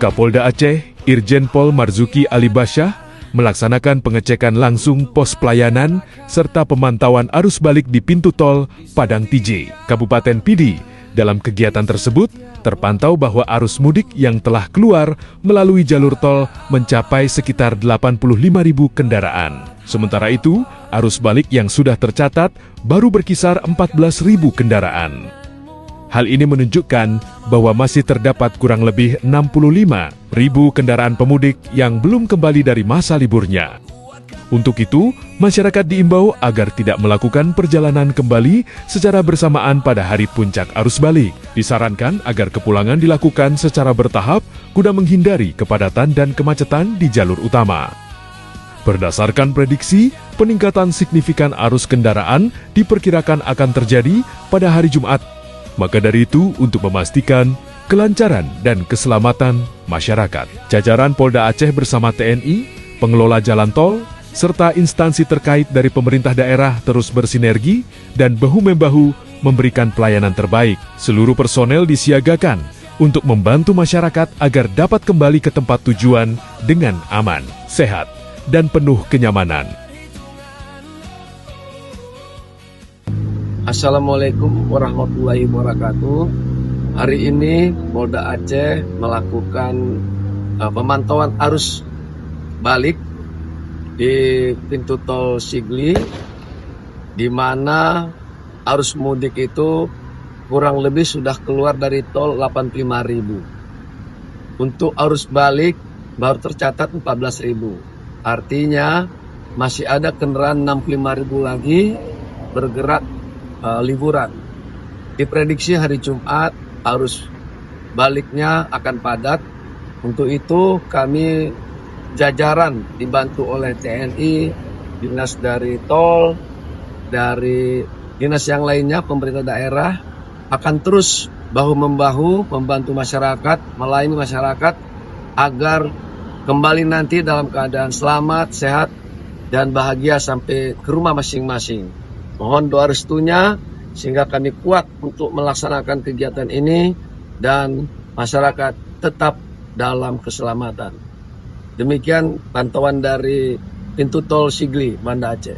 Kapolda Aceh, Irjen Pol Marzuki Ali Basyah, melaksanakan pengecekan langsung pos pelayanan serta pemantauan arus balik di pintu tol Padang TJ, Kabupaten Pidi. Dalam kegiatan tersebut, terpantau bahwa arus mudik yang telah keluar melalui jalur tol mencapai sekitar 85.000 kendaraan. Sementara itu, arus balik yang sudah tercatat baru berkisar 14.000 kendaraan. Hal ini menunjukkan bahwa masih terdapat kurang lebih 65.000 kendaraan pemudik yang belum kembali dari masa liburnya. Untuk itu, masyarakat diimbau agar tidak melakukan perjalanan kembali secara bersamaan pada hari puncak arus balik. Disarankan agar kepulangan dilakukan secara bertahap guna menghindari kepadatan dan kemacetan di jalur utama. Berdasarkan prediksi, peningkatan signifikan arus kendaraan diperkirakan akan terjadi pada hari Jumat. Maka dari itu, untuk memastikan kelancaran dan keselamatan masyarakat, jajaran Polda Aceh bersama TNI, pengelola jalan tol, serta instansi terkait dari pemerintah daerah terus bersinergi dan bahu-membahu memberikan pelayanan terbaik. Seluruh personel disiagakan untuk membantu masyarakat agar dapat kembali ke tempat tujuan dengan aman, sehat, dan penuh kenyamanan. Assalamualaikum warahmatullahi wabarakatuh. Hari ini Polda Aceh melakukan pemantauan arus balik di pintu tol Sigli, di mana arus mudik itu kurang lebih sudah keluar dari tol 85.000. Untuk arus balik baru tercatat 14.000. Artinya masih ada kendaraan 65.000 lagi bergerak liburan. Diprediksi hari Jumat arus baliknya akan padat. Untuk itu kami jajaran dibantu oleh TNI, dinas dari tol, dari dinas yang lainnya, pemerintah daerah akan terus bahu-membahu membantu masyarakat, melayani masyarakat agar kembali nanti dalam keadaan selamat, sehat, dan bahagia sampai ke rumah masing-masing. Mohon doa restunya sehingga kami kuat untuk melaksanakan kegiatan ini dan masyarakat tetap dalam keselamatan. Demikian pantauan dari pintu tol Sigli, Banda Aceh.